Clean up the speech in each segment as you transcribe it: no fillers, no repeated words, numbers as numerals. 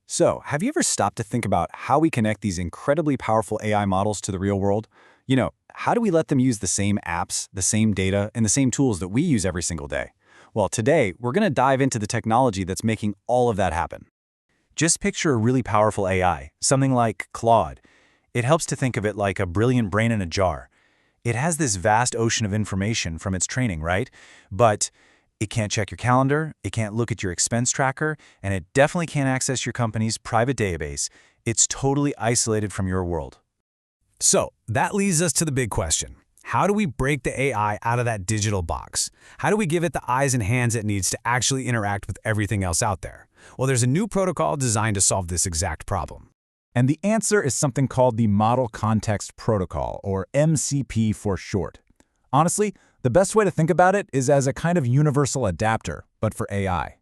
So, have you ever stopped to think about how we connect these incredibly powerful AI models to the real world? How do we let them use the same apps, the same data, and the same tools that we use every single day? Well, today, we're going to dive into the technology that's making all of that happen. Just picture a really powerful AI, something like Claude. It helps to think of it like a brilliant brain in a jar. It has this vast ocean of information from its training, right? But it can't check your calendar, it can't look at your expense tracker, and it definitely can't access your company's private database. It's totally isolated from your world. So that leads us to the big question. How do we break the AI out of that digital box? How do we give it the eyes and hands it needs to actually interact with everything else out there? Well, there's a new protocol designed to solve this exact problem. And the answer is something called the Model Context Protocol, or MCP for short. Honestly, the best way to think about it is as a kind of universal adapter, but for AI.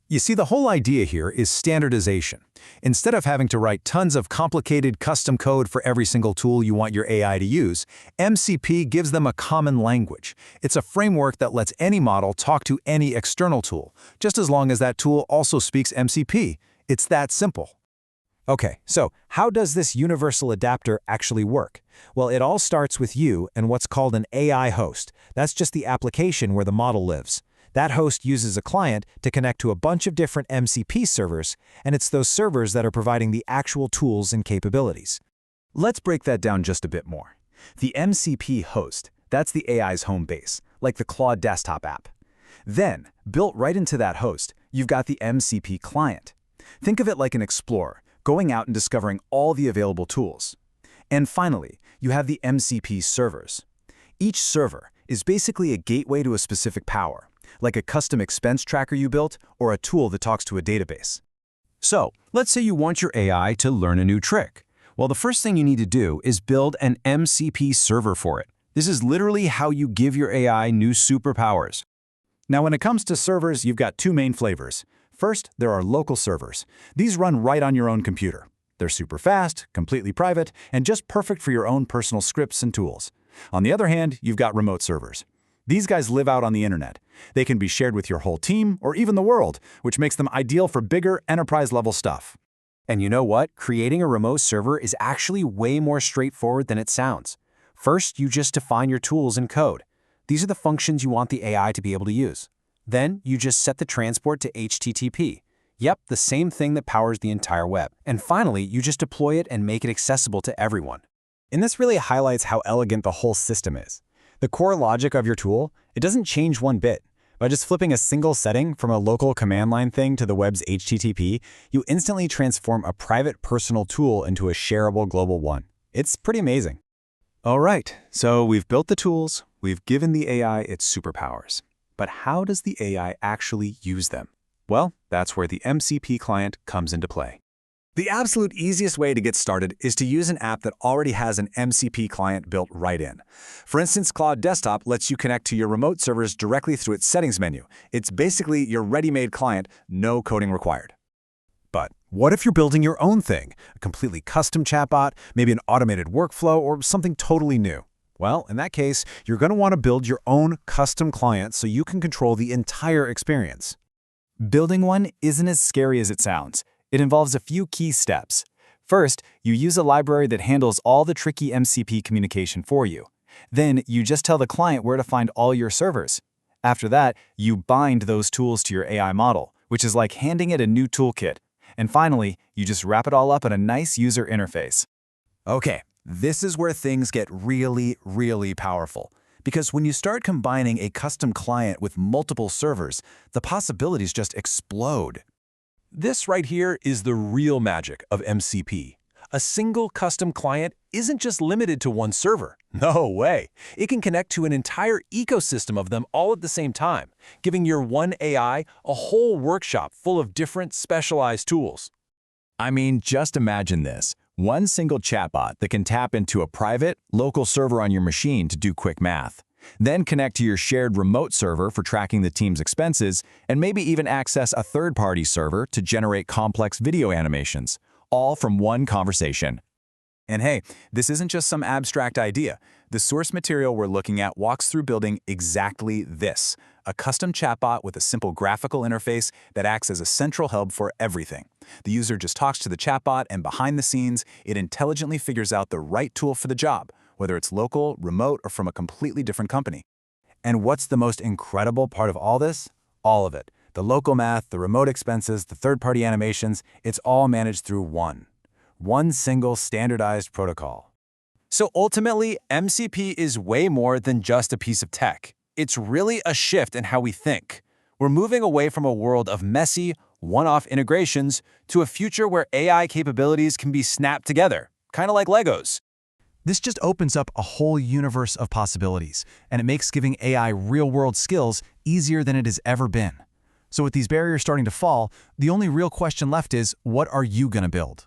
You see, the whole idea here is standardization. Instead of having to write tons of complicated custom code for every single tool you want your AI to use, MCP gives them a common language. It's a framework that lets any model talk to any external tool, just as long as that tool also speaks MCP. It's that simple. Okay, so how does this universal adapter actually work? Well, it all starts with you and what's called an AI host. That's just the application where the model lives. That host uses a client to connect to a bunch of different MCP servers, and it's those servers that are providing the actual tools and capabilities. Let's break that down just a bit more. The MCP host, that's the AI's home base, like the Claude desktop app. Then, built right into that host, you've got the MCP client. Think of it like an explorer, going out and discovering all the available tools. And finally, you have the MCP servers. Each server is basically a gateway to a specific power, like a custom expense tracker you built or a tool that talks to a database. So, let's say you want your AI to learn a new trick. Well, the first thing you need to do is build an MCP server for it. This is literally how you give your AI new superpowers. Now, when it comes to servers, you've got two main flavors. First, there are local servers. These run right on your own computer. They're super fast, completely private, and just perfect for your own personal scripts and tools. On the other hand, you've got remote servers. These guys live out on the internet. They can be shared with your whole team or even the world, which makes them ideal for bigger enterprise-level stuff. And you know what? Creating a remote server is actually way more straightforward than it sounds. First, you just define your tools and code. These are the functions you want the AI to be able to use. Then, you just set the transport to HTTP. Yep, the same thing that powers the entire web. And finally, you just deploy it and make it accessible to everyone. And this really highlights how elegant the whole system is. The core logic of your tool, it doesn't change one bit. By just flipping a single setting from a local command line thing to the web's HTTP, you instantly transform a private personal tool into a shareable global one. It's pretty amazing. All right, so we've built the tools, we've given the AI its superpowers. But how does the AI actually use them? Well, that's where the MCP client comes into play. The absolute easiest way to get started is to use an app that already has an MCP client built right in. For instance, Claude Desktop lets you connect to your remote servers directly through its settings menu. It's basically your ready-made client, no coding required. But what if you're building your own thing? A completely custom chatbot, maybe an automated workflow, or something totally new? Well, in that case, you're going to want to build your own custom client so you can control the entire experience. Building one isn't as scary as it sounds. It involves a few key steps. First, you use a library that handles all the tricky MCP communication for you. Then, you just tell the client where to find all your servers. After that, you bind those tools to your AI model, which is like handing it a new toolkit. And finally, you just wrap it all up in a nice user interface. Okay, this is where things get really, really powerful. Because when you start combining a custom client with multiple servers, the possibilities just explode. This right here is the real magic of MCP. A single custom client isn't just limited to one server. No way. It can connect to an entire ecosystem of them all at the same time, giving your one AI a whole workshop full of different specialized tools. I mean, just imagine this. One single chatbot that can tap into a private, local server on your machine to do quick math. Then connect to your shared remote server for tracking the team's expenses, and maybe even access a third-party server to generate complex video animations, all from one conversation. And hey, this isn't just some abstract idea. The source material we're looking at walks through building exactly this, a custom chatbot with a simple graphical interface that acts as a central hub for everything. The user just talks to the chatbot, and behind the scenes, it intelligently figures out the right tool for the job, whether it's local, remote, or from a completely different company. And what's the most incredible part of all this? All of it. The local math, the remote expenses, the third-party animations, it's all managed through one single standardized protocol. So ultimately, MCP is way more than just a piece of tech. It's really a shift in how we think. We're moving away from a world of messy, one-off integrations to a future where AI capabilities can be snapped together, kind of like Legos. This just opens up a whole universe of possibilities, and it makes giving AI real-world skills easier than it has ever been. So with these barriers starting to fall, the only real question left is, what are you going to build?